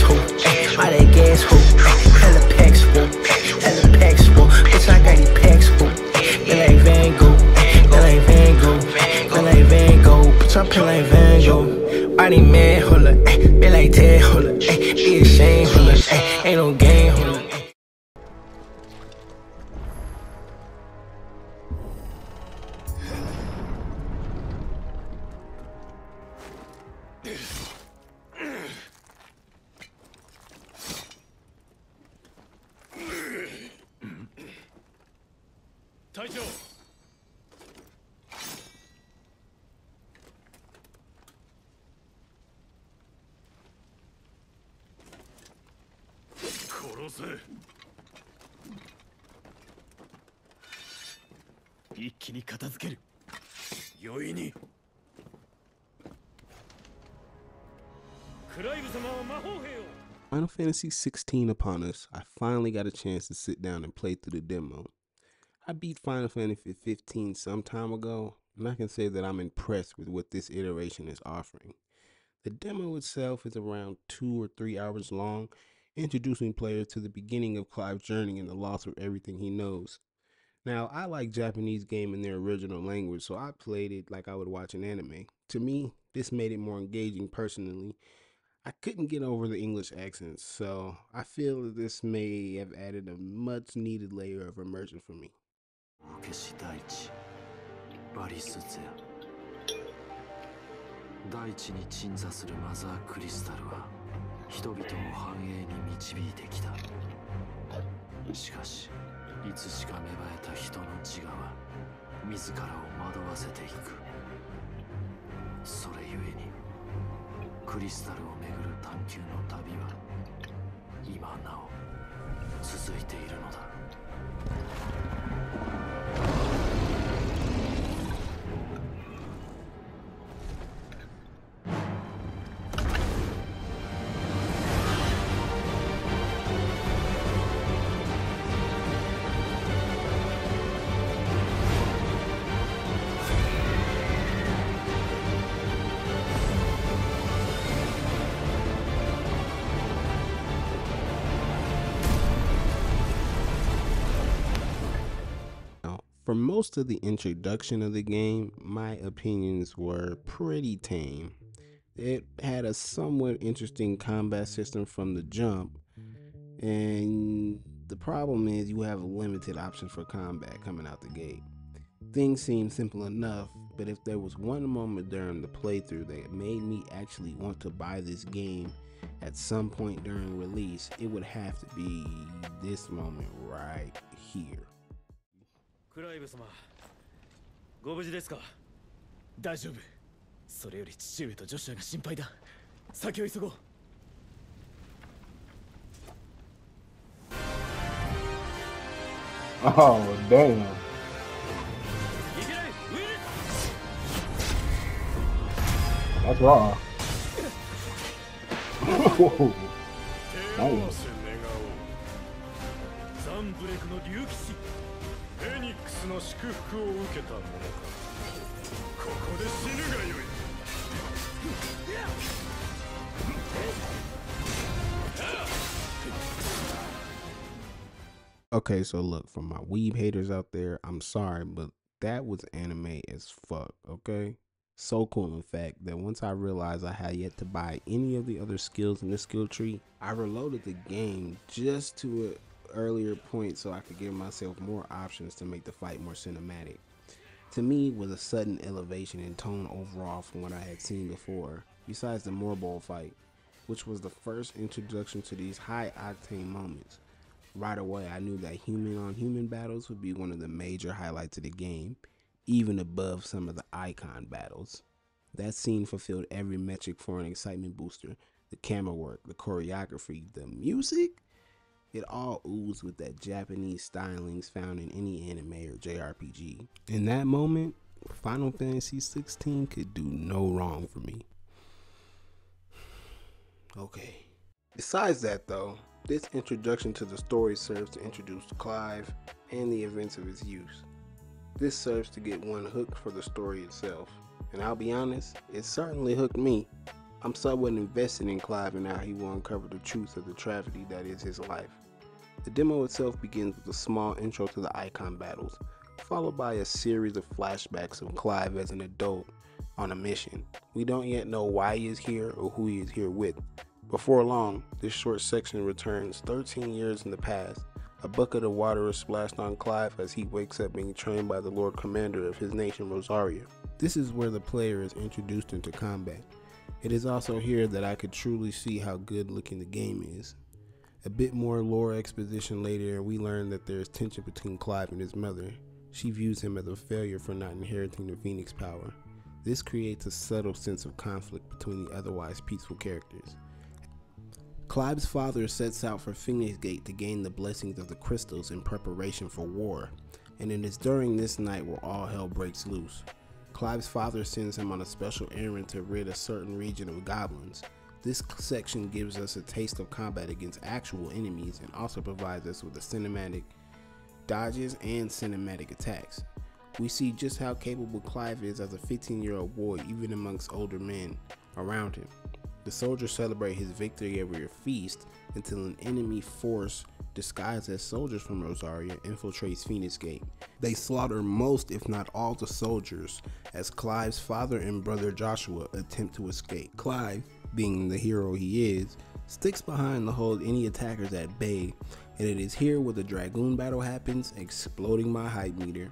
ho, all that gas ho, hella packs full, hella packs full, bitch I got these packs full, feel like Van Gogh, feel like Van Gogh, feel like Van Gogh, bitch I feel like Van Gogh, body man holla, feel like Ted holla, be ashamed holla, ain't no game holla. Final Fantasy 16 upon us, I finally got a chance to sit down and play through the demo. I beat Final Fantasy 15 some time ago, and I can say that I'm impressed with what this iteration is offering. The demo itself is around 2 or 3 hours long, introducing players to the beginning of Clive's journey and the loss of everything he knows. Now, I like Japanese game in their original language, so I played it like I would watch an anime. To me, this made it more engaging personally. I couldn't get over the English accents, so I feel that this may have added a much needed layer of immersion for me. 大地に鎮座するマザークリスタルは人々を繁栄に導いてきた。しかしいつしか芽生えた人の自我は自らを惑わせていく。それゆえにクリスタルをめぐる探求の旅は今なお続いているのだ。For most of the introduction of the game, my opinions were pretty tame. It had a somewhat interesting combat system from the jump, and the problem is you have limited options for combat coming out the gate. Things seem simple enough, but if there was one moment during the playthrough that made me actually want to buy this game at some point during release, it would have to be this moment right here. クライブ様、ご無事ですか？大丈夫。それより父上とジョシュアが心配だ。先を急ごう。Oh, damn. That's raw. Nice. フェニックスの祝福を受けたものか。ここで死ぬがよい。Okay, so look, for my weeb haters out there, I'm sorry, but that was anime as fuck, okay? So cool, in fact, that once I realized I had yet to buy any of the other skills in the skill tree, I reloaded the game just to an earlier point so I could give myself more options to make the fight more cinematic. To me, it was a sudden elevation in tone overall from what I had seen before, besides the Morbol fight, which was the first introduction to these high-octane moments. Right away, I knew that human-on-human battles would be one of the major highlights of the game, even above some of the icon battles. That scene fulfilled every metric for an excitement booster. The camera work, the choreography, the music, it all oozed with that Japanese stylings found in any anime or JRPG. In that moment, Final Fantasy 16 could do no wrong for me. Okay. Besides that though, this introduction to the story serves to introduce Clive and the events of his youth. This serves to get one hooked for the story itself, and I'll be honest, it certainly hooked me. I'm somewhat invested in Clive and how he will uncover the truth of the tragedy that is his life. The demo itself begins with a small intro to the icon battles, followed by a series of flashbacks of Clive as an adult on a mission. We don't yet know why he is here or who he is here with. Before long, this short section returns 13 years in the past. A bucket of water is splashed on Clive as he wakes up being trained by the Lord Commander of his nation, Rosaria. This is where the player is introduced into combat. It is also here that I could truly see how good looking the game is. A bit more lore exposition later, and we learn that there is tension between Clive and his mother. She views him as a failure for not inheriting the Phoenix power. This creates a subtle sense of conflict between the otherwise peaceful characters. Clive's father sets out for Phoenix Gate to gain the blessings of the crystals in preparation for war, and it is during this night where all hell breaks loose. Clive's father sends him on a special errand to rid a certain region of goblins. This section gives us a taste of combat against actual enemies and also provides us with the cinematic dodges and cinematic attacks. We see just how capable Clive is as a 15-year-old boy, even amongst older men around him. The soldiers celebrate his victory over a feast until an enemy force disguised as soldiers from Rosaria infiltrates Phoenix Gate. They slaughter most, if not all, the soldiers as Clive's father and brother Joshua attempt to escape. Clive, being the hero he is, sticks behind to hold any attackers at bay, and it is here where the Dragoon battle happens, exploding my hype meter.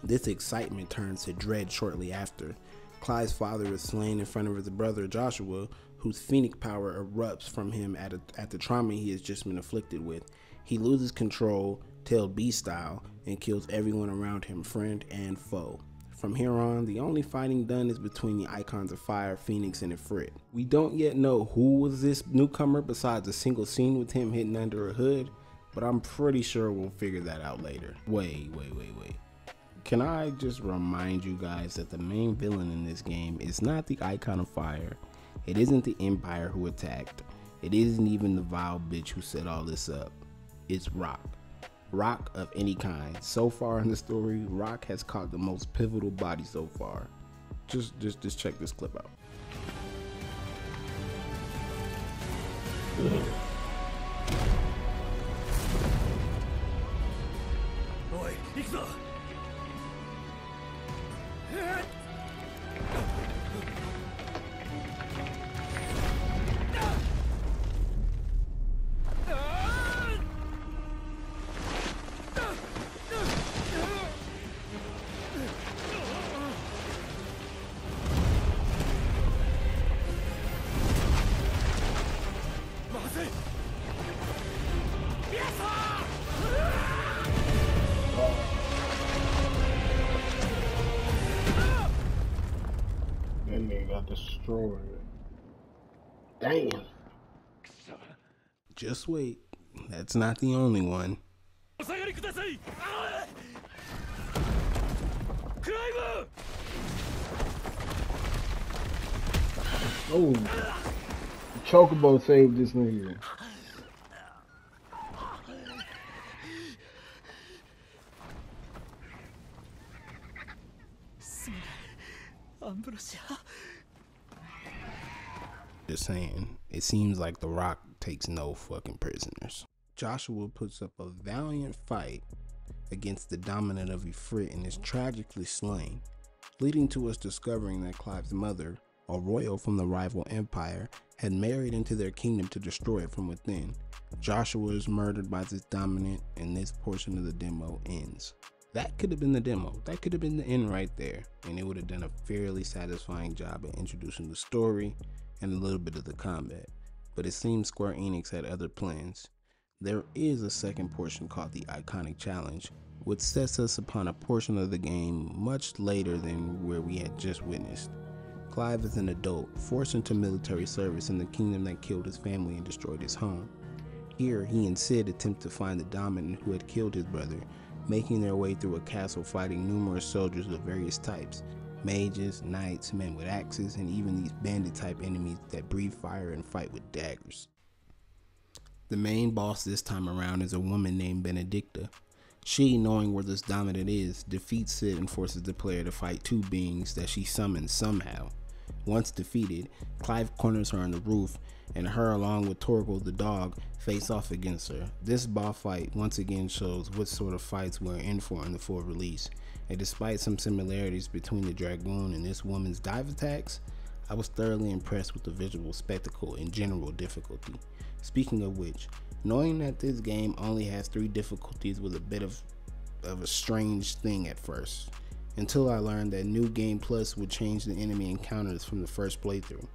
This excitement turns to dread shortly after. Clive's father is slain in front of his brother Joshua, whose Phoenix power erupts from him at the trauma he has just been afflicted with. He loses control, Tail Beast style, and kills everyone around him, friend and foe. From here on, the only fighting done is between the icons of Fire, Phoenix, and Ifrit. We don't yet know who was this newcomer besides a single scene with him hidden under a hood, but I'm pretty sure we'll figure that out later. Wait. Can I just remind you guys that the main villain in this game is not the Icon of Fire. It isn't the Empire who attacked. It isn't even the vile bitch who set all this up. It's Rock. Rock of any kind. So far in the story, Rock has caught the most pivotal body so far. Just check this clip out. Oi, 行くぞ。That nigga got destroyed. Damn. Just wait. That's not the only one. Oh, Chocobo saved this nigga. Just saying, it seems like The Rock takes no fucking prisoners. Joshua puts up a valiant fight against the dominant of Ifrit and is tragically slain, leading to us discovering that Clive's mother, a royal from the rival empire, had married into their kingdom to destroy it from within. Joshua is murdered by this dominant, and this portion of the demo ends. That could have been the demo. That could have been the end right there, and it would have done a fairly satisfying job at introducing the story and a little bit of the combat. But it seems Square Enix had other plans. There is a second portion called the Iconic Challenge, which sets us upon a portion of the game much later than where we had just witnessed. Clive is an adult, forced into military service in the kingdom that killed his family and destroyed his home. Here, he and Sid attempt to find the dominant who had killed his brother, making their way through a castle fighting numerous soldiers of various types. Mages, knights, men with axes, and even these bandit type enemies that breathe fire and fight with daggers. The main boss this time around is a woman named Benedicta. She, knowing where this dominant is, defeats Sid and forces the player to fight two beings that she summons somehow. Once defeated, Clive corners her on the roof, and her along with Torgal the dog face off against her. This boss fight once again shows what sort of fights we're in for in the full release, and despite some similarities between the Dragoon and this woman's dive attacks, I was thoroughly impressed with the visual spectacle and general difficulty. Speaking of which, knowing that this game only has 3 difficulties was a bit of a strange thing at first, until I learned that New Game Plus would change the enemy encounters from the first playthrough.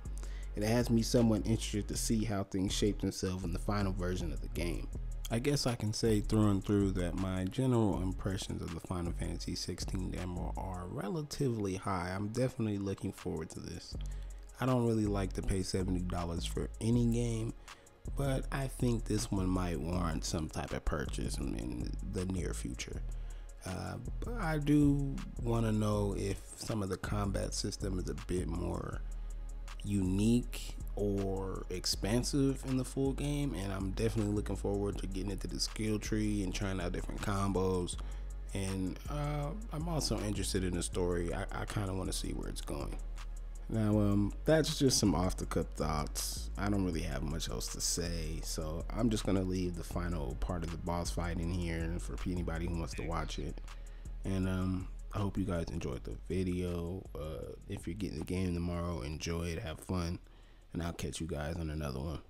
It has me somewhat interested to see how things shape themselves in the final version of the game. I guess I can say through and through that my general impressions of the Final Fantasy 16 demo are relatively high. I'm definitely looking forward to this. I don't really like to pay $70 for any game, but I think this one might warrant some type of purchase in the near future. But I do want to know if some of the combat system is a bit more unique or expansive in the full game, and I'm definitely looking forward to getting into the skill tree and trying out different combos. And I'm also interested in the story. I kind of want to see where it's going. Now, that's just some off-the-cuff thoughts. I don't really have much else to say, so I'm just gonna leave the final part of the boss fight in here for anybody who wants to watch it. And I hope you guys enjoyed the video. If you're getting the game tomorrow, enjoy it, have fun, and I'll catch you guys on another one.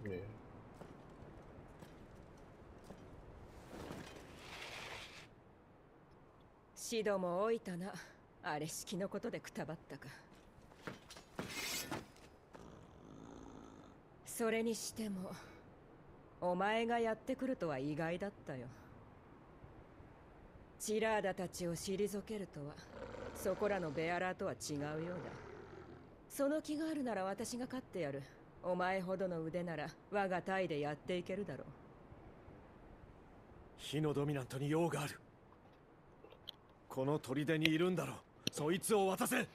Yeah.指導も多いたな。あれ式のことでくたばったか。それにしてもお前がやってくるとは意外だったよ。チラーダたちを退けるとはそこらのベアラーとは違うようだ。その気があるなら私が勝ってやる。お前ほどの腕なら我が隊でやっていけるだろう。火のドミナントに用がある。この砦にいるんだろう。そいつを渡せ。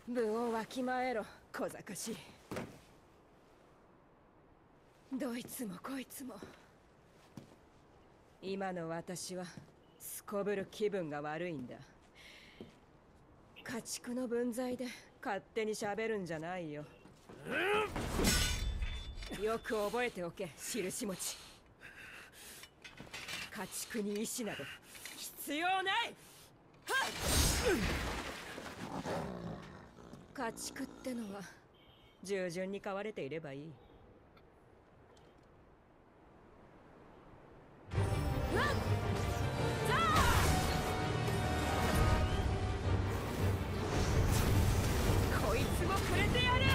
分をわきまえろ、小賢しい。どいつもこいつも。今の私はすこぶる気分が悪いんだ。家畜の分際で勝手に喋るんじゃないよ。よく覚えておけ、印持ち。家畜に意志など必要ない。家畜ってのは従順に飼われていればいい。こいつもくれてやる。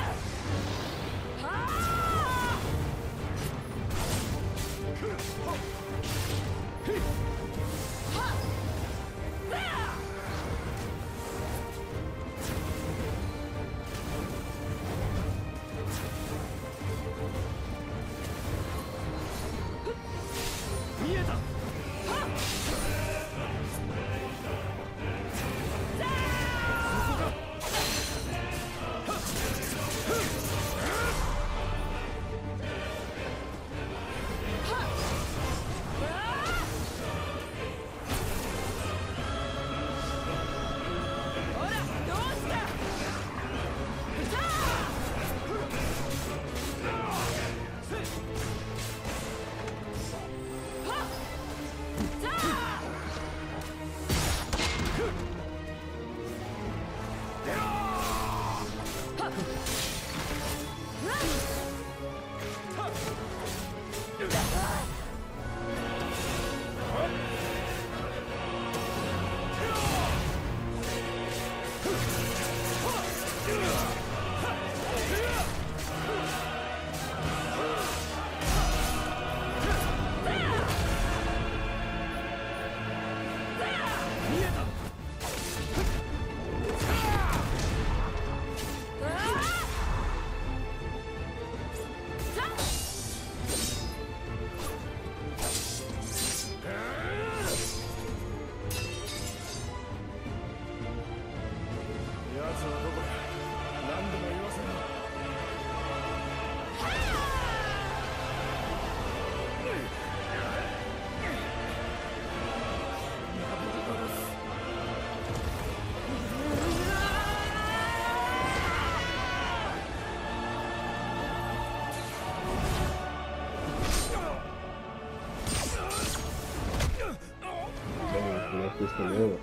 fuck this thing up.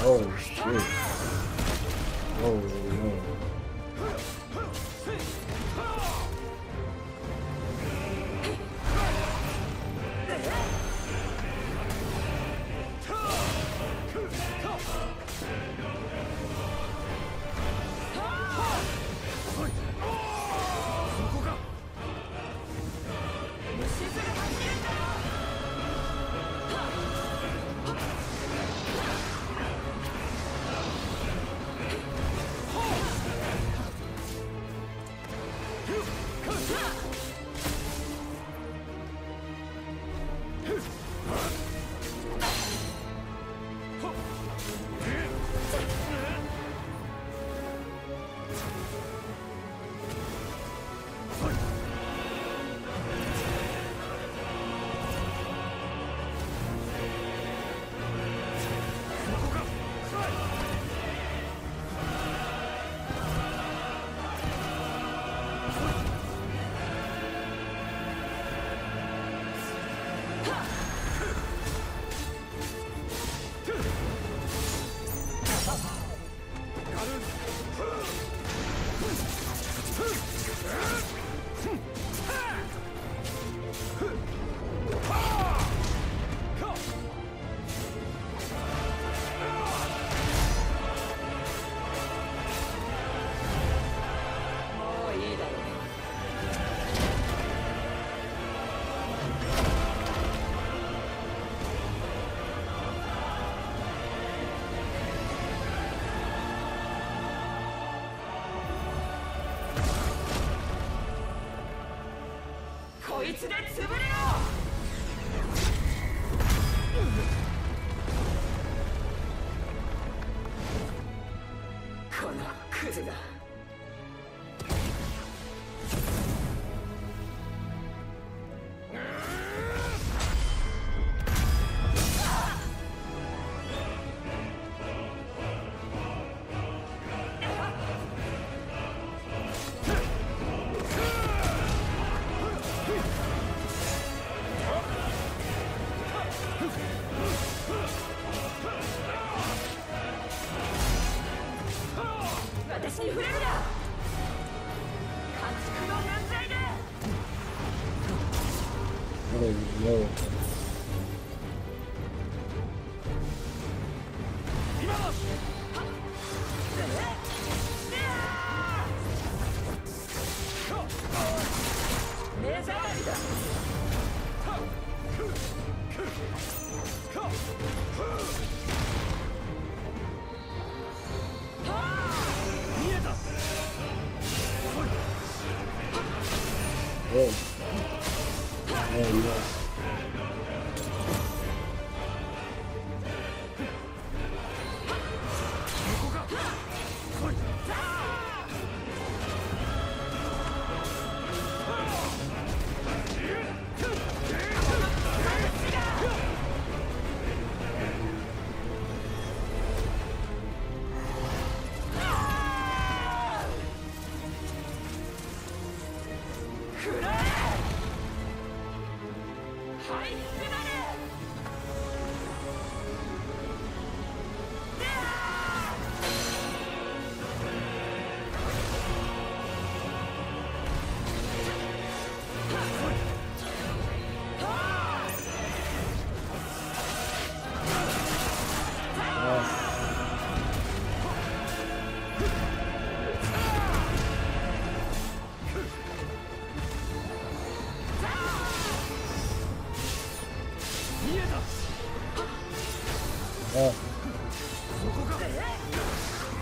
Oh shit. Oh no. No.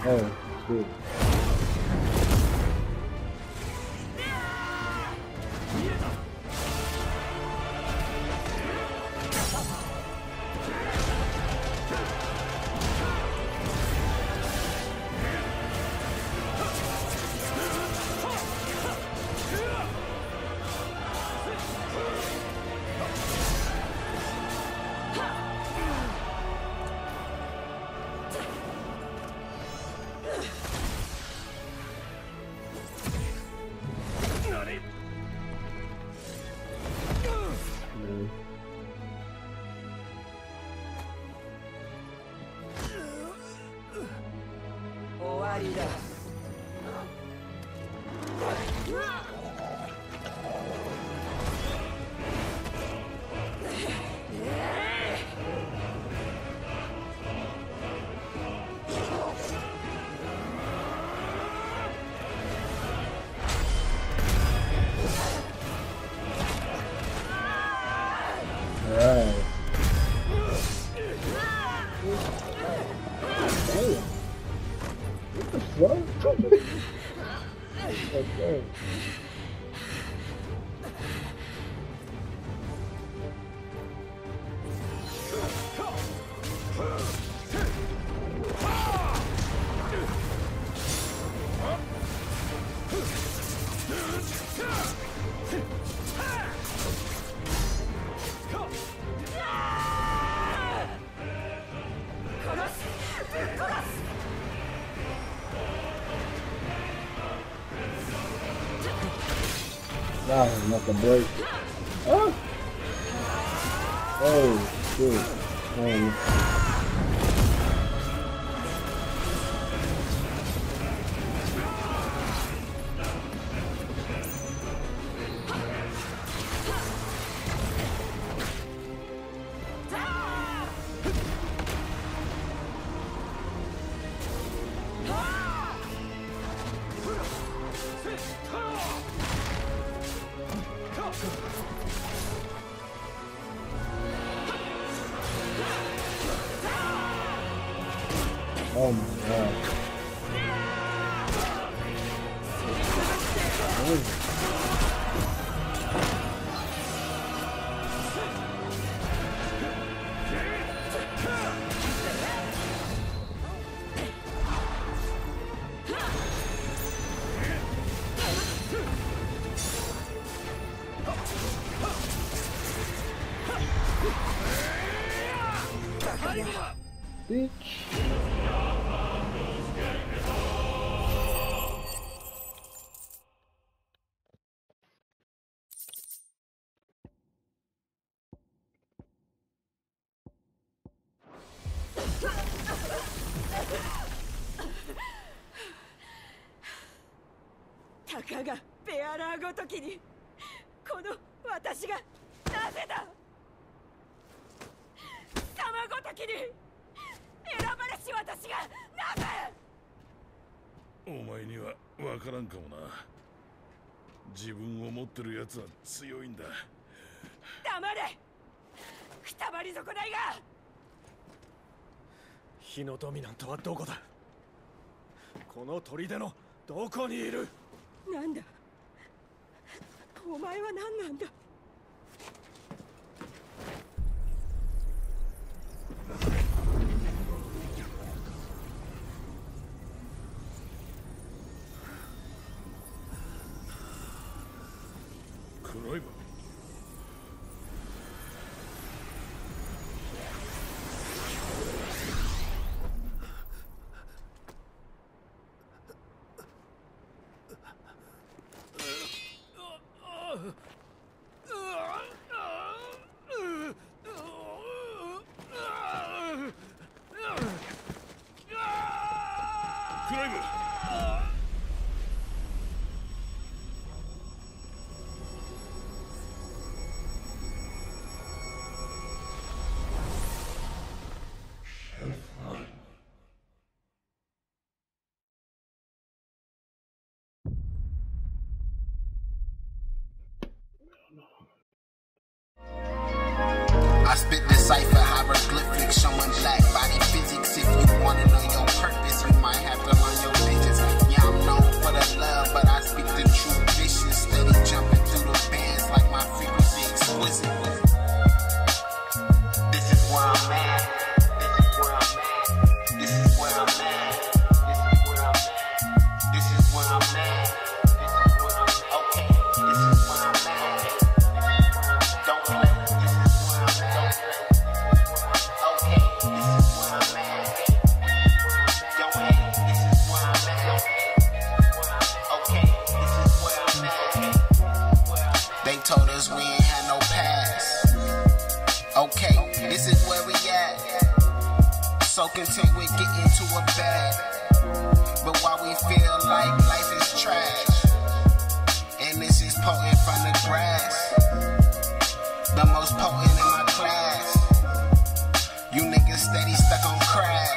Oh, shit. Nah, not the break. Ah! Oh, shit. Oh. Oh my god. Bitch.たかがベアラーごときにこの私がなぜだ。様ごときに選ばれし私がなぜ。お前には分からんかもな。自分を持ってるやつは強いんだ。黙れくたばり損ないが。火のドミナントはどこだ。この砦のどこにいる。なんだお前は何なんだ。クライバー。クライブ。I spit this cipher hieroglyphics showing black body physics. If you wanna know your purpose, you might have to get into a bag. But while we feel like life is trash, and this is potent from the grass, the most potent in my class. You niggas steady stuck on crack.